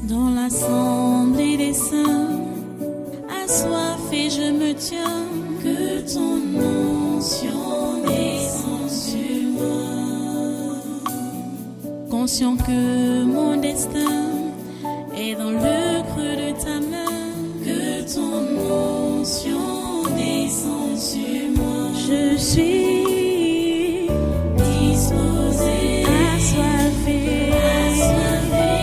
Dans l'assemblée des saints, assoiffé je me tiens, que ton onction descende sur moi. Conscient que mon destin est dans le creux de ta main, que ton onction descende sur moi. Je suis disposé, assoiffé, que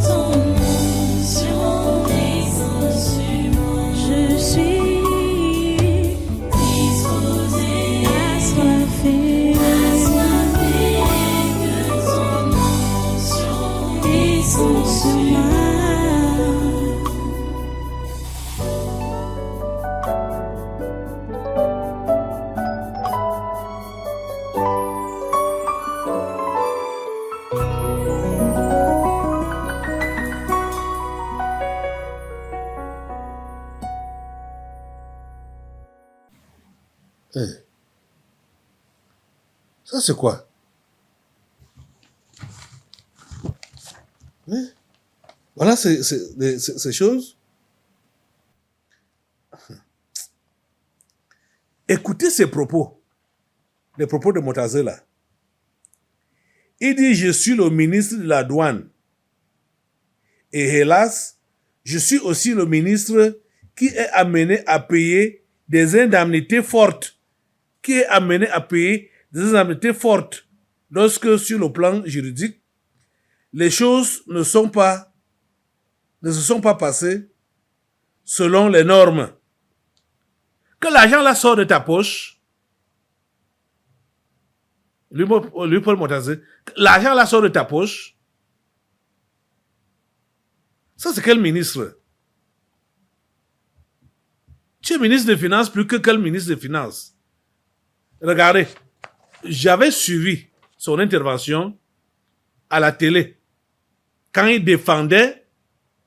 ton onction descende sur moi. Je suis disposé, assoiffé, que ton onction descende sur moi. Hey. Ça, c'est quoi? Hein? Voilà ces choses. Écoutez ces propos. Les propos de Motazé, là. Il dit, je suis le ministre de la douane. Et hélas, je suis aussi le ministre qui est amené à payer des indemnités fortes. Qui est amené à payer des indemnités fortes lorsque, sur le plan juridique, les choses ne se sont pas passées selon les normes. Que l'argent là sort de ta poche, lui Paul Motazé, l'argent là sort de ta poche, ça c'est quel ministre? Tu es ministre des Finances plus que quel ministre des Finances? Regardez, j'avais suivi son intervention à la télé quand il défendait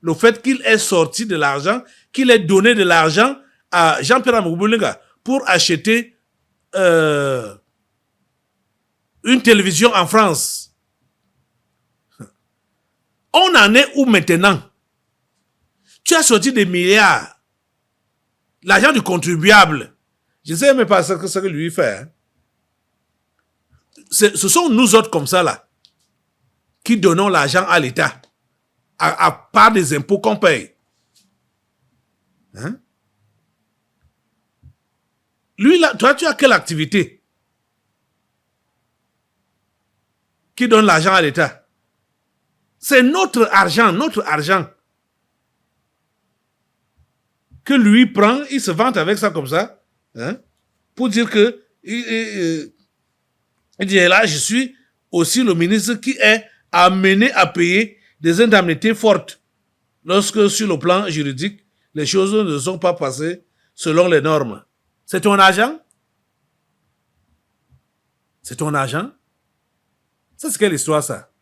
le fait qu'il ait sorti de l'argent, qu'il ait donné de l'argent à Jean-Pierre Amourouboulanga pour acheter une télévision en France. On en est où maintenant? Tu as sorti des milliards, l'argent du contribuable. Je ne sais même pas ce que lui fait. Hein. Ce sont nous autres comme ça là qui donnons l'argent à l'État à part des impôts qu'on paye. Hein? Lui là, toi tu as quelle activité qui donne l'argent à l'État? C'est notre argent que lui prend, il se vante avec ça comme ça, hein, pour dire que il dit là, je suis aussi le ministre qui est amené à payer des indemnités fortes lorsque sur le plan juridique, les choses ne sont pas passées selon les normes. C'est ton argent? C'est ton argent? Ça, c'est quelle histoire, ça?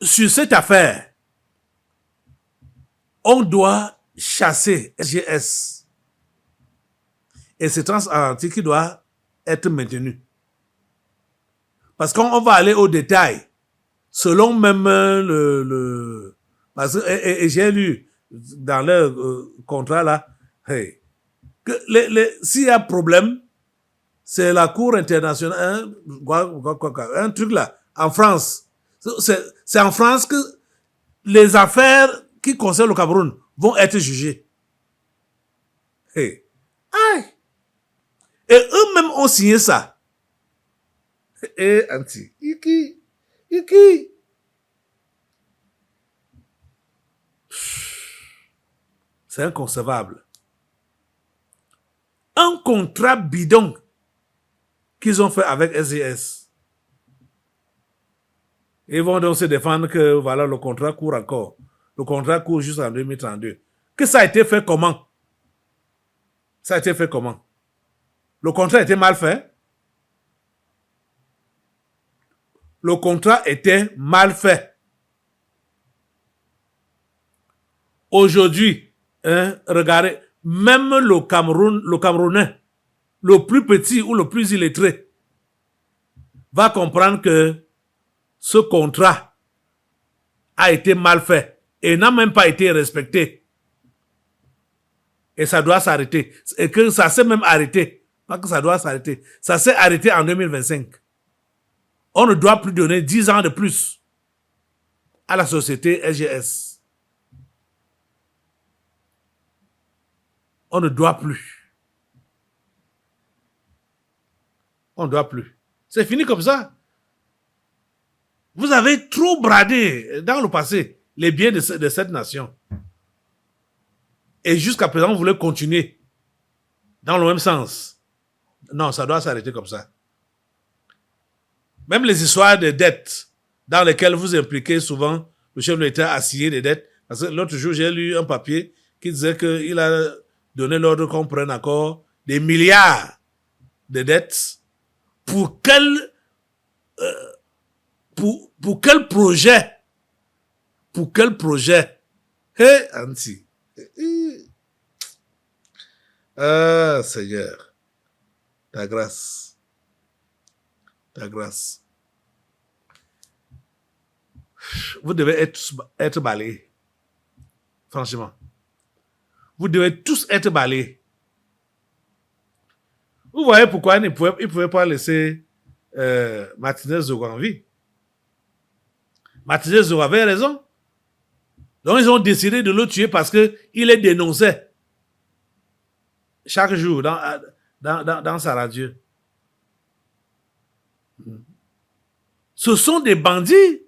Sur cette affaire, on doit chasser SGS. Et c'est Transatlantique qui doit être maintenu. Parce qu'on va aller au détail. Selon même parce que, et j'ai lu dans le contrat là, hey, que s'il y a problème, c'est la Cour internationale, un truc là, en France. C'est en France que les affaires qui concernent le Cameroun vont être jugées. Hey. Aïe. Et eux-mêmes ont signé ça. Et anti. Iki. C'est inconcevable. Un contrat bidon qu'ils ont fait avec SGS. Ils vont donc se défendre que voilà, le contrat court encore. Le contrat court jusqu'en 2032. Que ça a été fait comment? Ça a été fait comment? Le contrat était mal fait? Le contrat était mal fait. Aujourd'hui, hein, regardez, même le Camerounais, le plus petit ou le plus illettré, va comprendre que ce contrat a été mal fait et n'a même pas été respecté, et ça doit s'arrêter, et que ça s'est même arrêté, pas que ça doit s'arrêter, ça s'est arrêté en 2025. On ne doit plus donner 10 ans de plus à la société SGS. On ne doit plus. On ne doit plus. C'est fini comme ça. Vous avez trop bradé dans le passé les biens de cette nation. Et jusqu'à présent, vous voulez continuer dans le même sens. Non, ça doit s'arrêter comme ça. Même les histoires de dettes dans lesquelles vous impliquez souvent le chef de l'État a signé des dettes. Parce que l'autre jour, j'ai lu un papier qui disait qu'il a donné l'ordre qu'on prenne encore des milliards de dettes. Pour quel projet? Pour quel projet? Hé, Anti. Ah, Seigneur. Ta grâce. Ta grâce. Vous devez être balayés. Franchement. Vous devez tous être balayés. Vous voyez pourquoi ils ne pouvaient pas laisser Martinez Zogo en vie. Martinez Zogo avait raison. Donc ils ont décidé de le tuer parce qu'il est dénoncé chaque jour dans sa radio. Ce sont des bandits.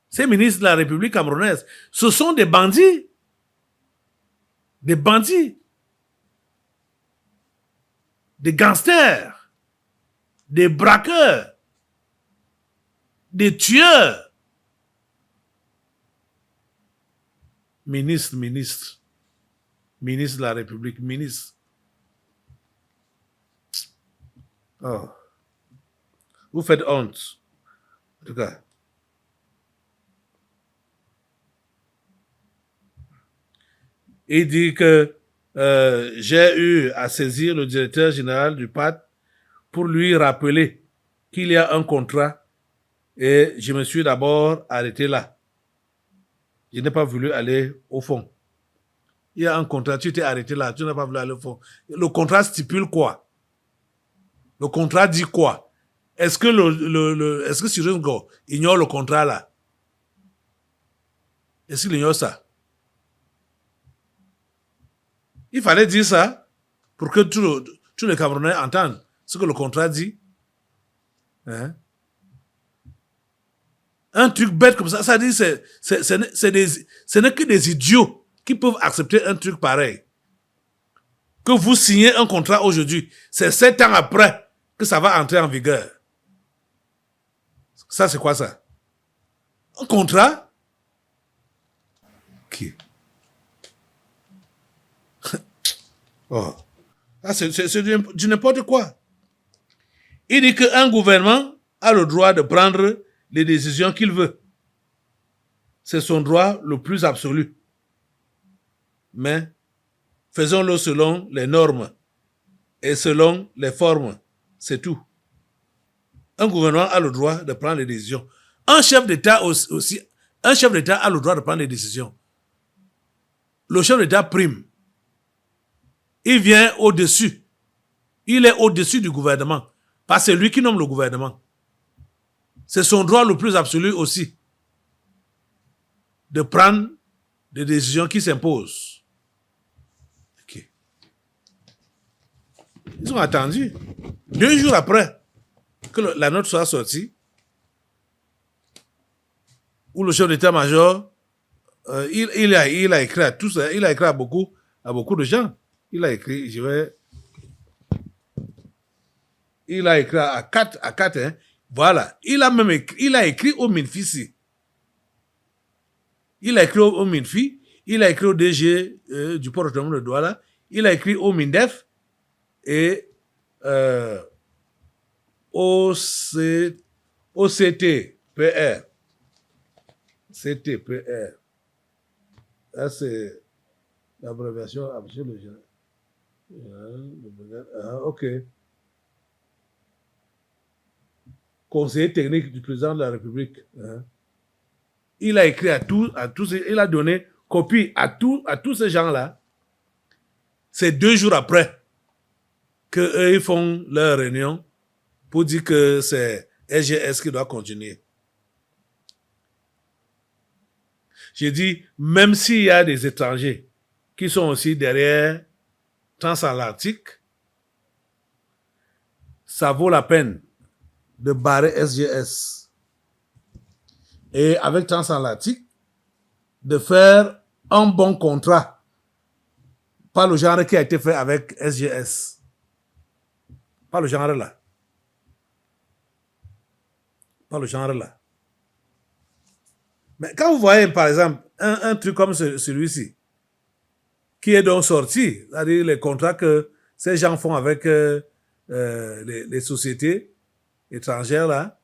Ces ministres de la République camerounaise, ce sont des bandits. Des bandits. Des gangsters. Des braqueurs. Des tueurs. Ministre de la République, ministre. Oh. Vous faites honte. En tout cas. Il dit que j'ai eu à saisir le directeur général du PAD pour lui rappeler qu'il y a un contrat et je me suis d'abord arrêté là. Je n'ai pas voulu aller au fond. Il y a un contrat, tu t'es arrêté là, tu n'as pas voulu aller au fond. Le contrat stipule quoi? Le contrat dit quoi? Est-ce que est-ce que Cyril Ngo ignore le contrat là? Est-ce qu'il ignore ça? Il fallait dire ça pour que tous les Camerounais entendent ce que le contrat dit. Hein? Un truc bête comme ça, ça dit ce n'est que des idiots qui peuvent accepter un truc pareil. Que vous signez un contrat aujourd'hui, c'est 7 ans après que ça va entrer en vigueur. Ça, c'est quoi ça? Un contrat? Qui? Oh. Ah, c'est du n'importe quoi. Il dit qu'un gouvernement a le droit de prendre les décisions qu'il veut. C'est son droit le plus absolu. Mais faisons-le selon les normes et selon les formes. C'est tout. Un gouvernement a le droit de prendre les décisions. Un chef d'État aussi, un chef d'État a le droit de prendre les décisions. Le chef d'État prime. Il vient au-dessus. Il est au-dessus du gouvernement. Parce que c'est lui qui nomme le gouvernement. C'est son droit le plus absolu aussi de prendre des décisions qui s'imposent. Okay. Ils ont attendu 2 jours après que la note soit sortie, où le chef d'état-major, il a écrit à tous, il a écrit à beaucoup de gens. Il a écrit, il a écrit à 4, hein. Voilà. Il a écrit au Minfi. Il a écrit au Minfi, il a écrit au DG du port autonome de Douala, il a écrit au Mindef et au CTPR. CTPR. Là, c'est l'abréviation absolue. Ok. conseiller technique du président de la République. Hein. Il a écrit à tous, il a donné copie à tous ces gens-là. C'est 2 jours après qu'eux, ils font leur réunion pour dire que c'est SGS qui doit continuer. J'ai dit, même s'il y a des étrangers qui sont aussi derrière Transatlantique, ça vaut la peine de barrer SGS. Et avec Transatlantique, de faire un bon contrat. Pas le genre qui a été fait avec SGS. Pas le genre là. Pas le genre là. Mais quand vous voyez, par exemple, un truc comme celui-ci, qui est donc sorti, c'est-à-dire les contrats que ces gens font avec les sociétés étrangères, là,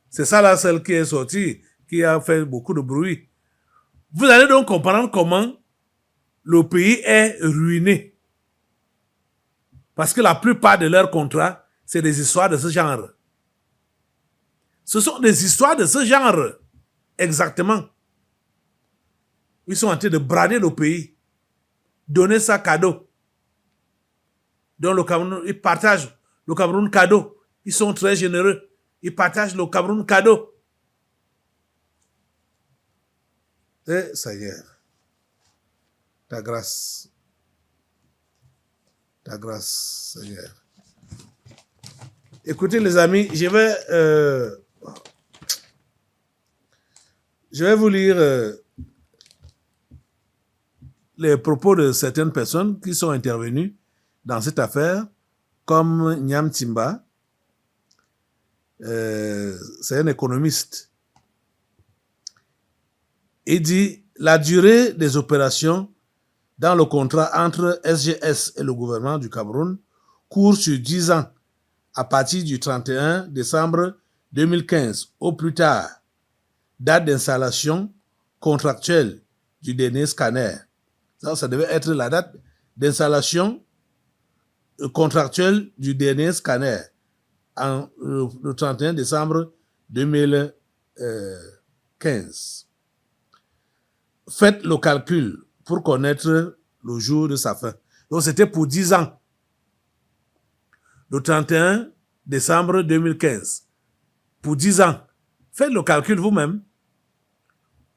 c'est ça là, celle qui est sortie, qui a fait beaucoup de bruit. Vous allez donc comprendre comment le pays est ruiné. Parce que la plupart de leurs contrats, c'est des histoires de ce genre. Ce sont des histoires de ce genre. Exactement. Ils sont en train de brader le pays. Donner ça cadeau. Donc le Cameroun, ils partagent le Cameroun cadeau. Ils sont très généreux. Ils partagent le Cameroun cadeau. Et ça y est. Ta grâce, Seigneur. Écoutez les amis, je vais vous lire les propos de certaines personnes qui sont intervenues dans cette affaire, comme Nyam Timba, c'est un économiste. Il dit, la durée des opérations dans le contrat entre SGS et le gouvernement du Cameroun court sur 10 ans à partir du 31 décembre 2015 au plus tard, date d'installation contractuelle du dernier scanner. Ça devait être la date d'installation contractuelle du dernier scanner le 31 décembre 2015. Faites le calcul pour connaître le jour de sa fin. Donc c'était pour 10 ans. Le 31 décembre 2015. Pour 10 ans. Faites le calcul vous-même.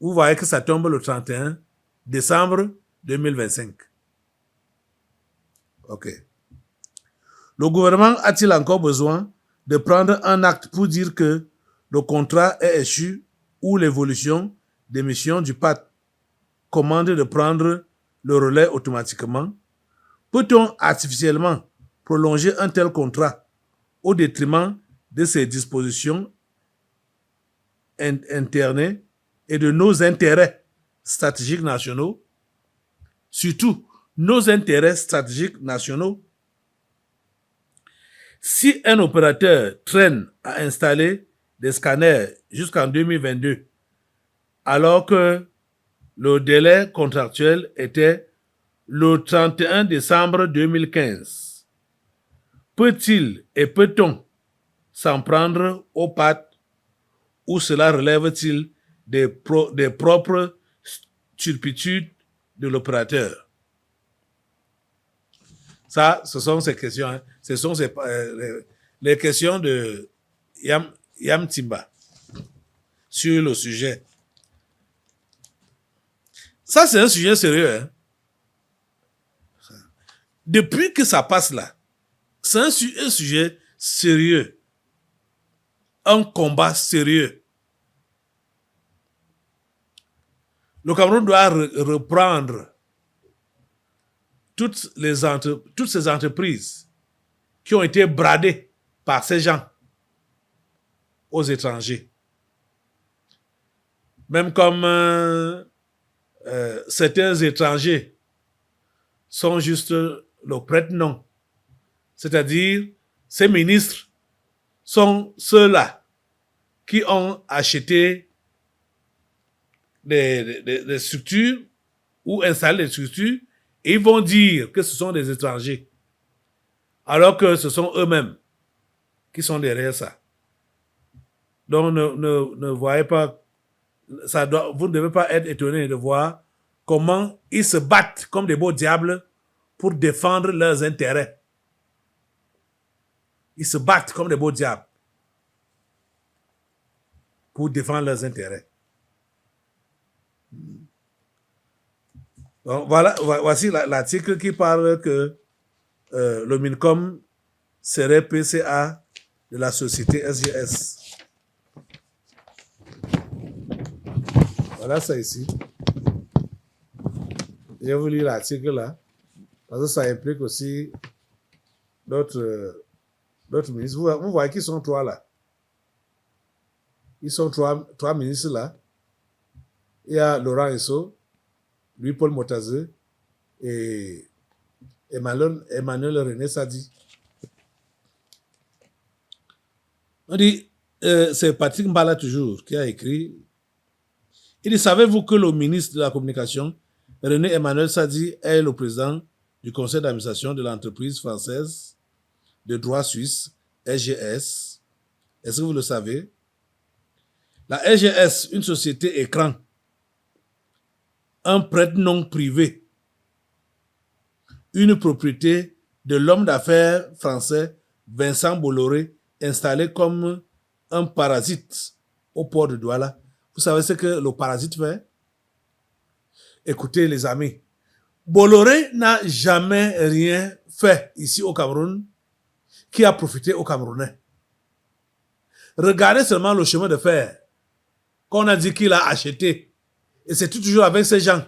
Vous voyez que ça tombe le 31 décembre 2025. OK. Le gouvernement a-t-il encore besoin de prendre un acte pour dire que le contrat est échu ou l'évolution des missions du PAT commande de prendre le relais automatiquement? Peut-on artificiellement prolonger un tel contrat au détriment de ses dispositions internes et de nos intérêts stratégiques nationaux? Surtout, nos intérêts stratégiques nationaux. Si un opérateur traîne à installer des scanners jusqu'en 2022, alors que le délai contractuel était le 31 décembre 2015, peut-il et peut-on s'en prendre aux pattes ou cela relève-t-il des propres turpitudes de l'opérateur? Ça, ce sont ces questions. Hein. Ce sont les questions de Nyam Timba sur le sujet. Ça, c'est un sujet sérieux. Hein. Depuis que ça passe là, c'est un sujet sérieux. Un combat sérieux. Le Cameroun doit reprendre toutes ces entreprises qui ont été bradées par ces gens aux étrangers. Même comme certains étrangers sont juste le prête-nom. C'est-à-dire, ces ministres sont ceux-là qui ont acheté des structures ou installé des structures et ils vont dire que ce sont des étrangers. Alors que ce sont eux-mêmes qui sont derrière ça. Donc, ne voyez pas, vous ne devez pas être étonné de voir comment ils se battent comme des beaux diables pour défendre leurs intérêts. Ils se battent comme des beaux diables pour défendre leurs intérêts. Donc, voici l'article qui parle que le MINCOM serait PCA de la société SGS. Voilà ça ici. Je vais vous lire l'article là, parce que ça implique aussi d'autres ministres. Vous voyez qu'ils sont trois là. Ils sont trois ministres là. Il y a Laurent Esso, Louis-Paul Motazeux et Emmanuel René Sadi. On dit, c'est Patrick Mbala toujours qui a écrit. Il dit, savez-vous que le ministre de la Communication, René Emmanuel Sadi, est le président du conseil d'administration de l'entreprise française de droit suisse, SGS. Est-ce que vous le savez? La SGS, une société écran, un prête-nom privé, une propriété de l'homme d'affaires français Vincent Bolloré, installé comme un parasite au port de Douala. Vous savez ce que le parasite fait? Écoutez les amis, Bolloré n'a jamais rien fait ici au Cameroun qui a profité aux Camerounais. Regardez seulement le chemin de fer qu'on a dit qu'il a acheté. Et c'est toujours avec ces gens.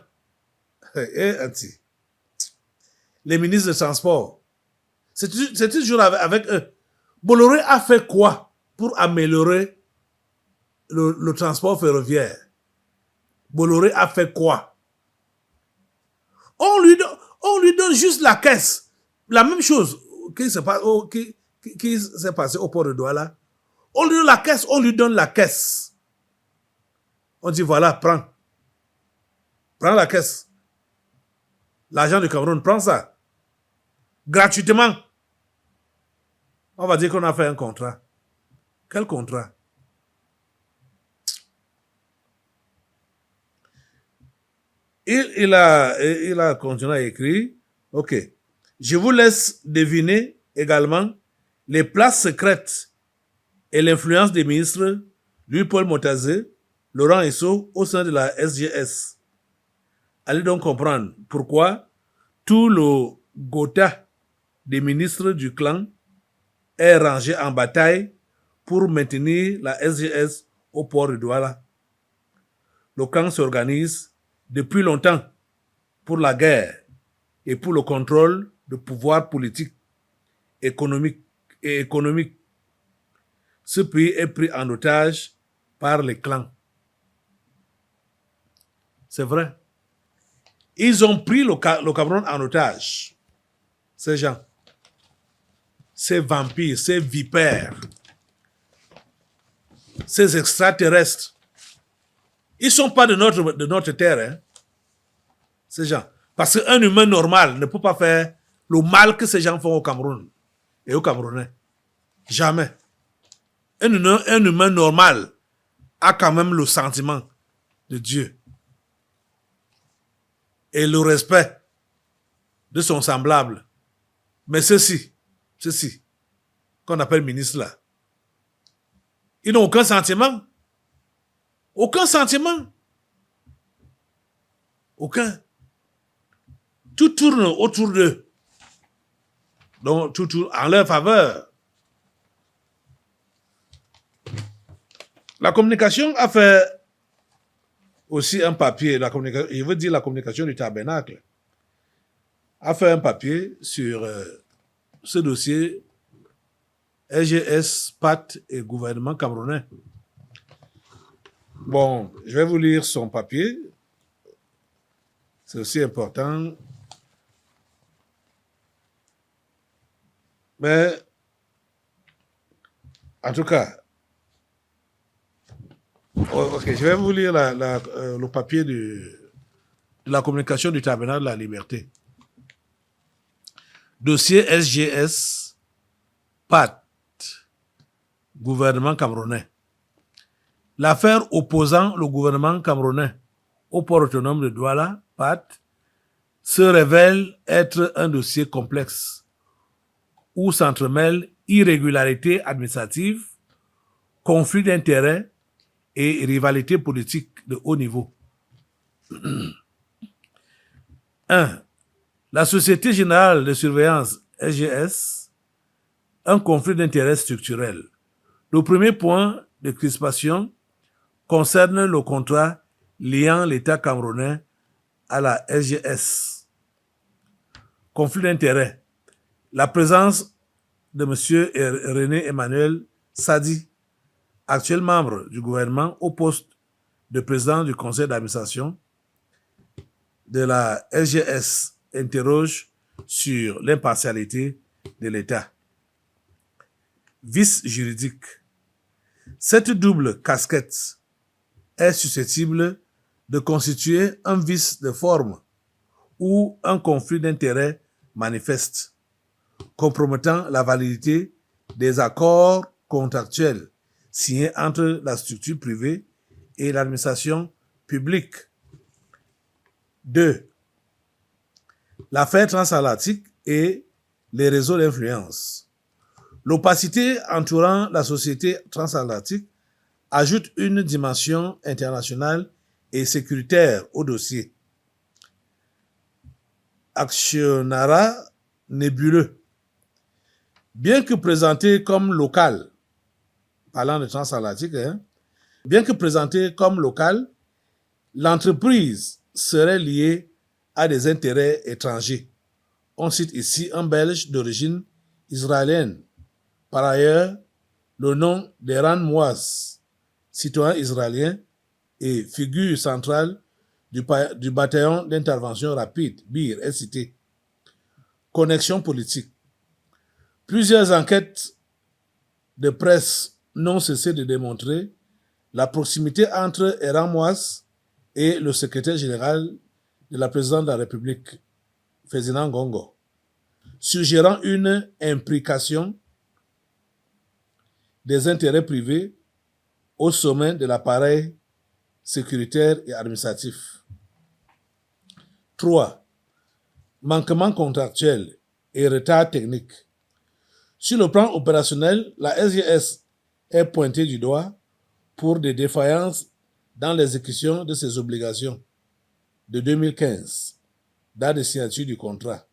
Les ministres de transport. C'est toujours avec eux. Bolloré a fait quoi pour améliorer le transport ferroviaire? Bolloré a fait quoi? On lui donne juste la caisse. La même chose qui s'est passé au port de Douala. On lui donne la caisse, on lui donne la caisse. On dit voilà, prends. Prends la caisse. L'argent du Cameroun, prends ça. Gratuitement. On va dire qu'on a fait un contrat. Quel contrat? Il a continué à écrire. Ok. Je vous laisse deviner également les places secrètes et l'influence des ministres Louis-Paul Motazeux, Laurent Esso au sein de la SGS. Allez donc comprendre pourquoi tout le gotha des ministres du clan est rangé en bataille pour maintenir la SGS au port de Douala. Le clan s'organise depuis longtemps pour la guerre et pour le contrôle du pouvoir politique, économique et économique. Ce pays est pris en otage par les clans. C'est vrai. Ils ont pris le Cameroun en otage. Ces gens. Ces vampires, ces vipères, ces extraterrestres. Ils ne sont pas de notre terre. Hein, ces gens. Parce qu'un humain normal ne peut pas faire le mal que ces gens font au Cameroun et aux Camerounais. Jamais. Un humain normal a quand même le sentiment de Dieu et le respect de son semblable. Mais ceux-ci, qu'on appelle ministres là, ils n'ont aucun sentiment. Aucun sentiment. Aucun. Tout tourne autour d'eux. Donc, tout tourne en leur faveur. La communication a fait aussi un papier, je veux dire la communication du tabernacle, a fait un papier sur ce dossier SGS, PAT et gouvernement camerounais. Bon, je vais vous lire son papier. C'est aussi important. Mais, en tout cas, ok, je vais vous lire le papier de la communication du tabernacle de la liberté. Dossier SGS, PAT, gouvernement camerounais. l'affaire opposant le gouvernement camerounais au port autonome de Douala, PAT, se révèle être un dossier complexe où s'entremêlent irrégularités administratives, conflits d'intérêts et rivalités politiques de haut niveau. 1. La Société Générale de Surveillance, SGS, un conflit d'intérêts structurel. Le premier point de crispation concerne le contrat liant l'État camerounais à la SGS. Conflit d'intérêts. La présence de M. René Emmanuel Sadi, actuel membre du gouvernement au poste de président du conseil d'administration de la SGS, interroge sur l'impartialité de l'État. Vice juridique. Cette double casquette est susceptible de constituer un vice de forme ou un conflit d'intérêts manifeste, compromettant la validité des accords contractuels signés entre la structure privée et l'administration publique. 2. L'affaire transatlantique et les réseaux d'influence. L'opacité entourant la société transatlantique ajoute une dimension internationale et sécuritaire au dossier. Actionnariat nébuleux. Bien que présenté comme local, parlant de transatlantique, bien que présenté comme local, l'entreprise serait liée à des intérêts étrangers. On cite ici un Belge d'origine israélienne. Par ailleurs, le nom d'Eran Moaz, citoyen israélien et figure centrale du bataillon d'intervention rapide, BIR, est cité. Connexion politique. Plusieurs enquêtes de presse n'ont cessé de démontrer la proximité entre Eran Moaz et le secrétaire général de la présidente de la République, Ferdinand Gongo, suggérant une implication des intérêts privés au sommet de l'appareil sécuritaire et administratif. 3. Manquement contractuel et retard technique. Sur le plan opérationnel, la SGS est pointée du doigt pour des défaillances dans l'exécution de ses obligations de 2015, date de signature du contrat.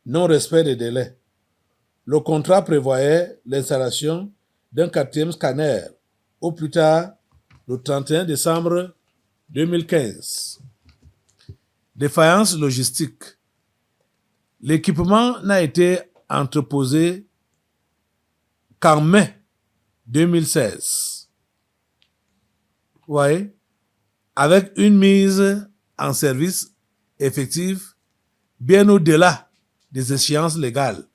Non-respect des délais. Le contrat prévoyait l'installation d'un 4e scanner au plus tard le 31 décembre 2015. Défaillance logistique. L'équipement n'a été entreposé qu'en mai 2016. Vous voyez, avec une mise en service effective bien au-delà des échéances légales,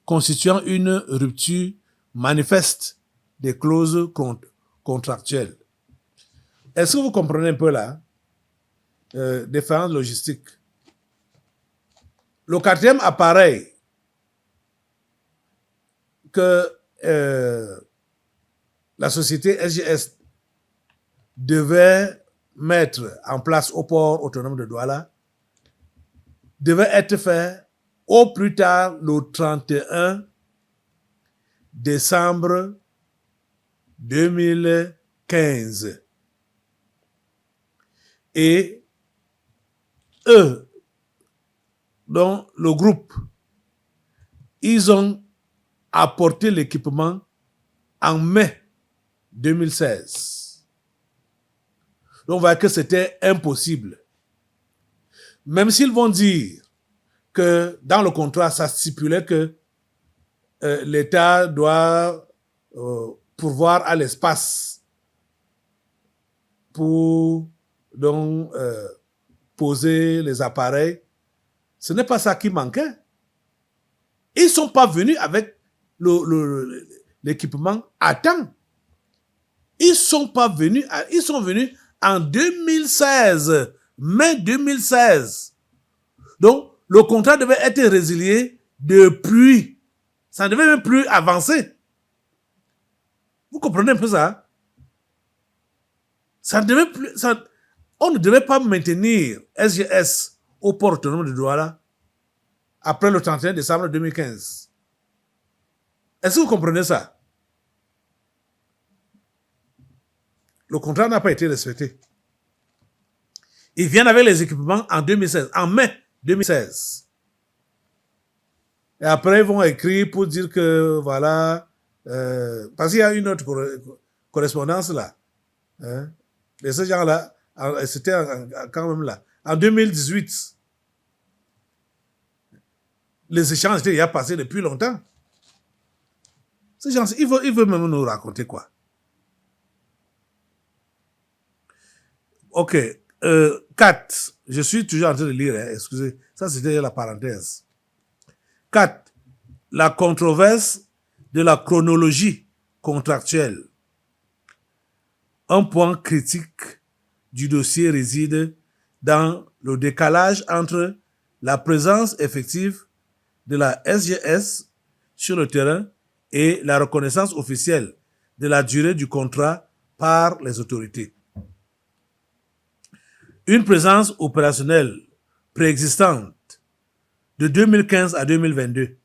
constituant une rupture manifeste des clauses contractuelles. Est-ce que vous comprenez un peu là? Défaillance logistique. Le 4e appareil que la société SGS devait mettre en place au port autonome de Douala devait être fait au plus tard le 31 décembre 2015. Et eux, donc le groupe, ils ont apporté l'équipement en mai 2016. Donc on voit que c'était impossible. Même s'ils vont dire que dans le contrat, ça stipulait que l'État doit pourvoir à l'espace pour donc poser les appareils. Ce n'est pas ça qui manquait. Ils ne sont pas venus avec l'équipement à temps. Ils sont venus en 2016, mai 2016. Donc, le contrat devait être résilié ça ne devait même plus avancer. Vous comprenez un peu ça? On ne devait pas maintenir SGS au port autonome de Douala après le 31 décembre 2015. Est-ce que vous comprenez ça? Le contrat n'a pas été respecté. Ils viennent avec les équipements en 2016, en mai 2016. Et après, ils vont écrire pour dire que, voilà, parce qu'il y a une autre correspondance là. Hein? Et ce genre-là, c'était quand même là. En 2018, les échanges étaient déjà passés depuis longtemps. Ces gens, ils veulent même nous raconter quoi? Ok. 4. Je suis toujours en train de lire, hein, excusez. Ça, c'était la parenthèse. 4. La controverse de la chronologie contractuelle. Un point critique du dossier réside dans le décalage entre la présence effective de la SGS sur le terrain et la reconnaissance officielle de la durée du contrat par les autorités. Une présence opérationnelle préexistante de 2015 à 2022,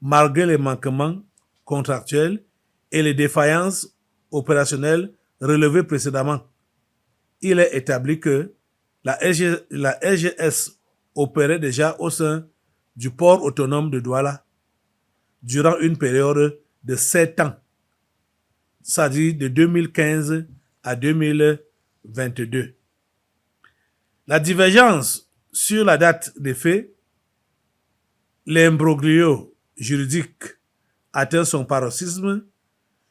malgré les manquements contractuels et les défaillances opérationnelles relevées précédemment, il est établi que la SGS opérait déjà au sein du port autonome de Douala durant une période de 7 ans, c'est-à-dire de 2015 à 2022. La divergence sur la date des faits, l'imbroglio juridique atteint son paroxysme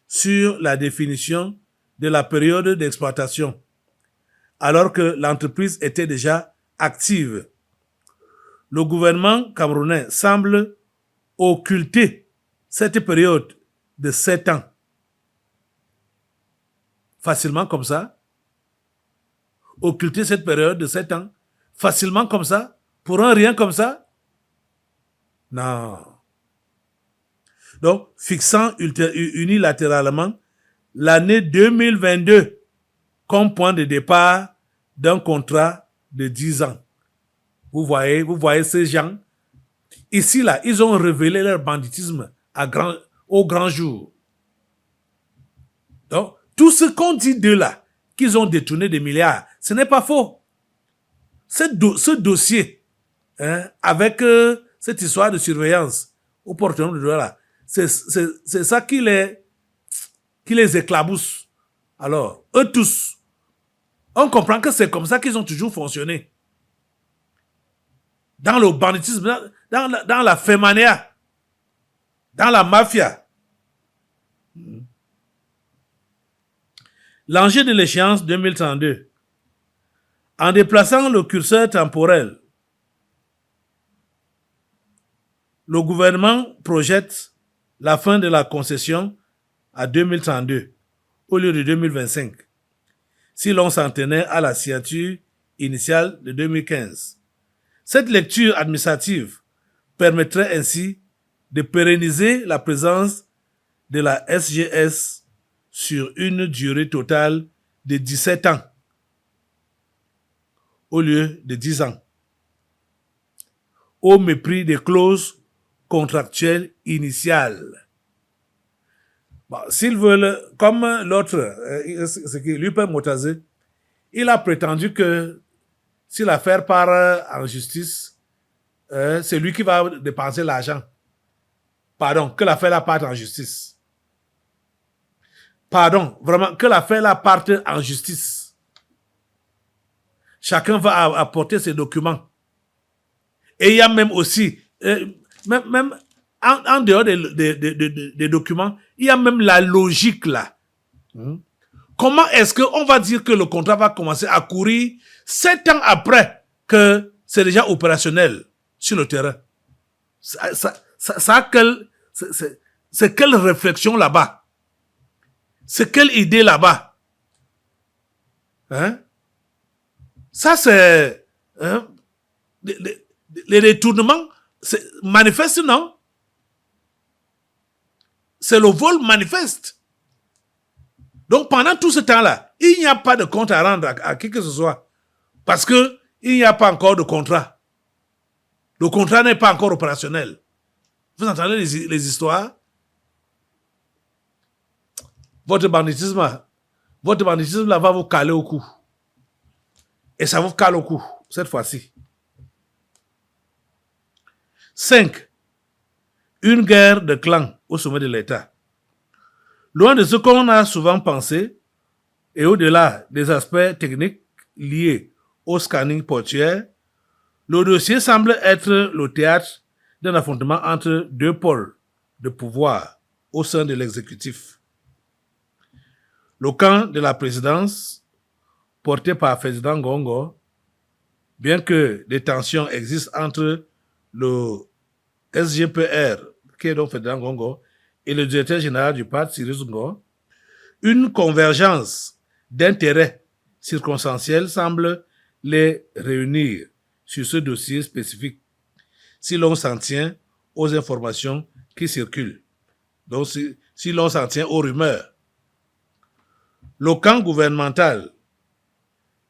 sur la définition de la période d'exploitation, alors que l'entreprise était déjà active. Le gouvernement camerounais semble occulter cette période de 7 ans. Facilement comme ça. Occulter cette période de 7 ans. Facilement comme ça. Pour un rien comme ça. Non. Donc, fixant unilatéralement l'année 2022 comme point de départ d'un contrat de 10 ans. Vous voyez ces gens. Ici, là, ils ont révélé leur banditisme au grand jour. Donc, tout ce qu'on dit d'eux là, qu'ils ont détourné des milliards, ce n'est pas faux. Ce dossier, hein, avec cette histoire de surveillance au port autonome de Douala, c'est ça qui les éclabousse. Alors, eux tous, on comprend que c'est comme ça qu'ils ont toujours fonctionné. Dans le banditisme, dans la fémania, dans la mafia. L'enjeu de l'échéance 2032, en déplaçant le curseur temporel, le gouvernement projette la fin de la concession à 2032 au lieu de 2025, si l'on s'en tenait à la signature initiale de 2015. Cette lecture administrative permettrait ainsi de pérenniser la présence de la SGS sur une durée totale de 17 ans au lieu de 10 ans, au mépris des clauses contractuelles initiales. Bon, s'ils veulent, comme l'autre, c'est que Lupin Motazé, il a prétendu que si l'affaire part en justice, c'est lui qui va dépenser l'argent. Pardon, que l'affaire parte en justice. Pardon, vraiment, que l'affaire parte en justice. Chacun va apporter ses documents. Et il y a même aussi, même en dehors des documents, il y a même la logique là. Comment est-ce qu'on va dire que le contrat va commencer à courir 7 ans après que c'est déjà opérationnel sur le terrain? C'est quelle réflexion là-bas? C'est quelle idée là-bas? Hein? Ça, c'est... Hein? Les détournements manifestent, non? C'est le vol manifeste. Donc, pendant tout ce temps-là, il n'y a pas de compte à rendre à qui que ce soit. Parce que il n'y a pas encore de contrat. Le contrat n'est pas encore opérationnel. Vous entendez les histoires? Votre banditisme là va vous caler au cou. Et ça vous cale au cou, cette fois-ci. 5. Une guerre de clans au sommet de l'État. Loin de ce qu'on a souvent pensé, et au-delà des aspects techniques liés au scanning portuaire, le dossier semble être le théâtre d'un affrontement entre deux pôles de pouvoir au sein de l'exécutif. Le camp de la présidence, porté par Président Ngongo, bien que des tensions existent entre le SGPR, qui est donc Président Ngongo, et le directeur général du parti, Cyrus Ngo, une convergence d'intérêts circonstanciels semble les réunir sur ce dossier spécifique, si l'on s'en tient aux informations qui circulent, donc si l'on s'en tient aux rumeurs. Le camp gouvernemental,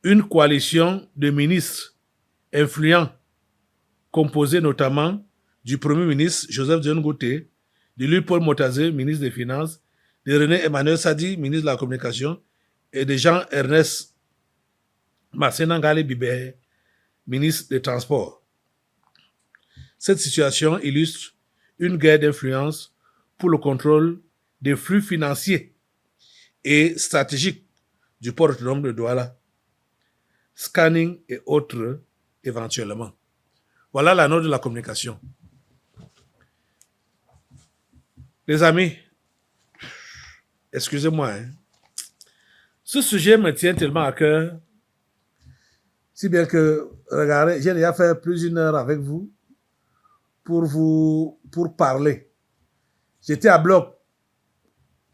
une coalition de ministres influents, composée notamment du Premier ministre Joseph John Gouté, de Louis-Paul Motazé, ministre des Finances, de René Emmanuel Sadi, ministre de la Communication, et de Jean-Ernest Masséna-Ngalé Bibé, ministre des Transports. Cette situation illustre une guerre d'influence pour le contrôle des flux financiers et stratégiques du port autonome de Douala, scanning et autres éventuellement. Voilà la note de la communication. Les amis, excusez-moi, ce sujet me tient tellement à cœur, si bien que, regardez, j'ai déjà fait plus d'une heure avec vous pour parler. J'étais à bloc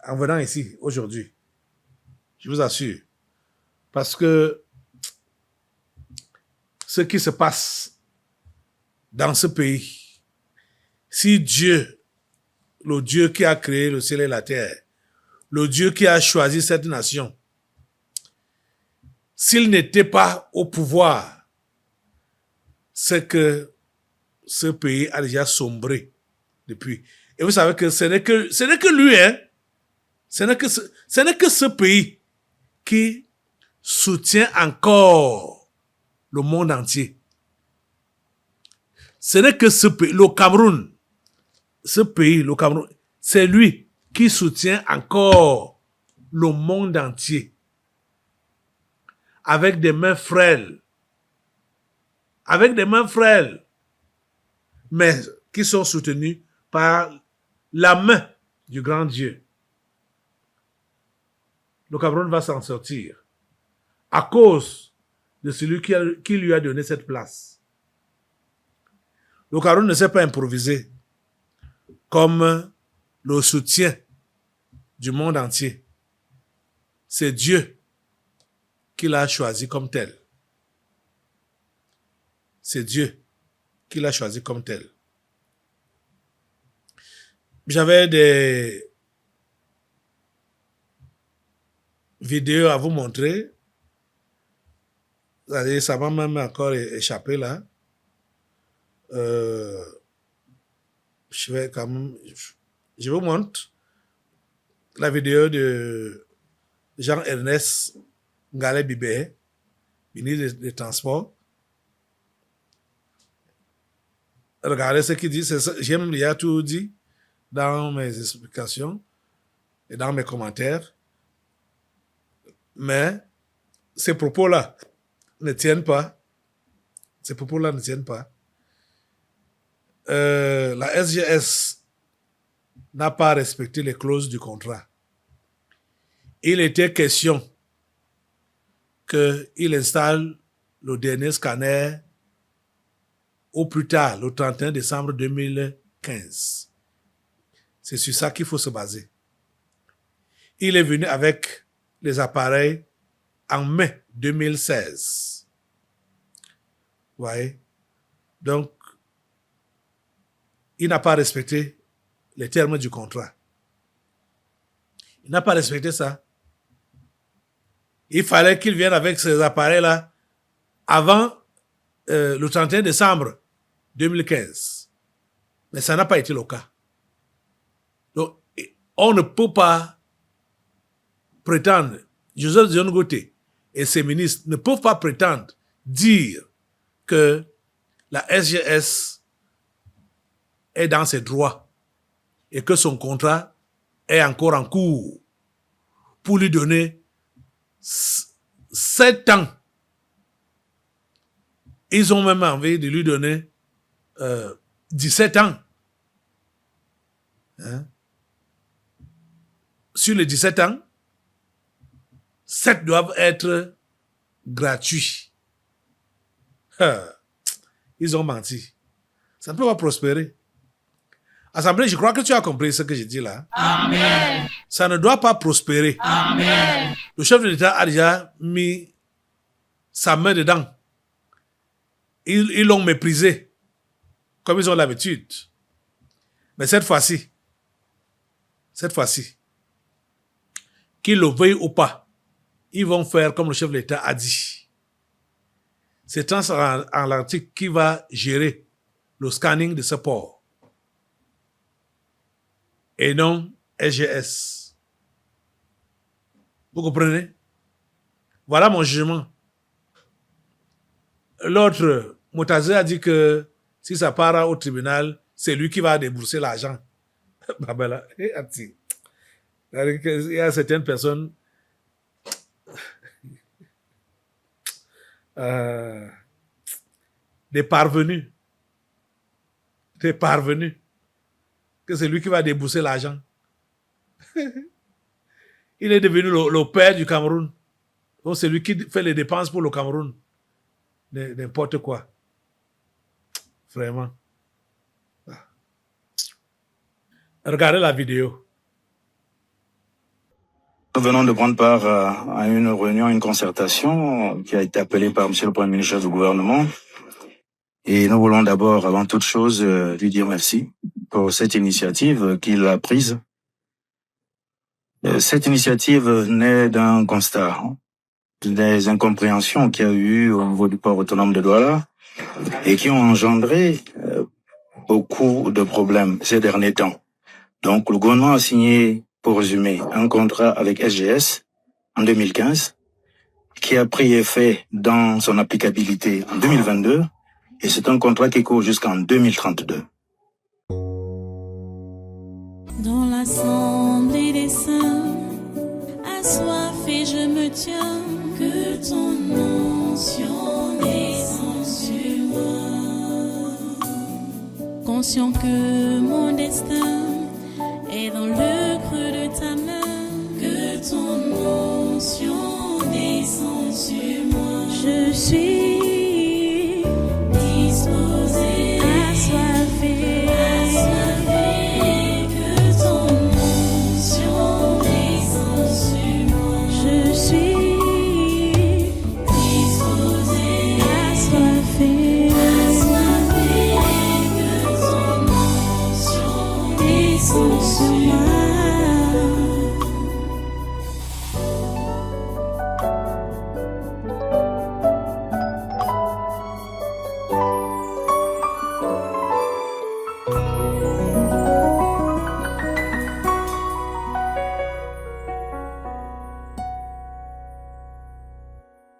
en venant ici aujourd'hui, je vous assure, parce que ce qui se passe dans ce pays, si Dieu, le Dieu qui a créé le ciel et la terre, le Dieu qui a choisi cette nation, s'il n'était pas au pouvoir, c'est que ce pays a déjà sombré depuis. Et vous savez que ce n'est que lui, hein. Ce n'est que ce pays qui soutient encore le monde entier. Ce n'est que ce pays, le Cameroun, c'est lui qui soutient encore le monde entier avec des mains frêles, mais qui sont soutenues par la main du grand Dieu. Le Cameroun va s'en sortir à cause de celui qui lui a donné cette place. Le Cameroun ne s'est pas improvisé comme le soutien du monde entier. C'est Dieu qui l'a choisi comme tel. C'est Dieu qui l'a choisi comme tel. J'avais des vidéos à vous montrer. Ça m'a même encore échappé là. Je vous montre la vidéo de Jean-Ernest Ngalé Bibé, ministre des Transports. Regardez ce qu'il dit. J'aime déjà tout dit dans mes explications et dans mes commentaires. Mais ces propos-là ne tiennent pas. La SGS n'a pas respecté les clauses du contrat. Il était question qu'il installe le dernier scanner au plus tard, le 31 décembre 2015. C'est sur ça qu'il faut se baser. Il est venu avec les appareils en mai 2016. Vous voyez? Donc, il n'a pas respecté les termes du contrat. Il n'a pas respecté ça. il fallait qu'il vienne avec ces appareils-là avant le 31 décembre 2015. Mais ça n'a pas été le cas. Donc, on ne peut pas prétendre, Joseph Dion-Ngote et ses ministres ne peuvent pas prétendre dire que la SGS est dans ses droits et que son contrat est encore en cours pour lui donner 7 ans. Ils ont même envie de lui donner 17 ans. Hein? Sur les 17 ans, 7 doivent être gratuits. Ils ont menti. Ça ne peut pas prospérer. Assemblée, je crois que tu as compris ce que je dis là. Amen. Ça ne doit pas prospérer. Amen. Le chef de l'État a déjà mis sa main dedans. Ils l'ont méprisé, comme ils ont l'habitude. Mais cette fois-ci, qu'ils le veuillent ou pas, ils vont faire comme le chef de l'État a dit. C'est Transatlantique qui va gérer le scanning de ce port. Et non SGS. Vous comprenez? Voilà mon jugement. L'autre, Moutazé a dit que si ça part au tribunal, c'est lui qui va débourser l'argent. Il y a certaines personnes des parvenus, que c'est lui qui va débourser l'argent. Il est devenu le père du Cameroun. Donc c'est lui qui fait les dépenses pour le Cameroun. N'importe quoi. Vraiment. Regardez la vidéo. Nous venons de prendre part à une réunion, une concertation qui a été appelée par M. le Premier ministre du gouvernement. Et nous voulons d'abord, avant toute chose, lui dire merci pour cette initiative qu'il a prise. Cette initiative naît d'un constat, des incompréhensions qu'il y a eu au niveau du port autonome de Douala et qui ont engendré beaucoup de problèmes ces derniers temps. Donc, le gouvernement a signé, pour résumer, un contrat avec SGS en 2015 qui a pris effet dans son applicabilité en 2022 et c'est un contrat qui court jusqu'en 2032. Dans l'assemblée des saints, assoiffé je me tiens, que ton onction descende sur moi. Conscient que mon destin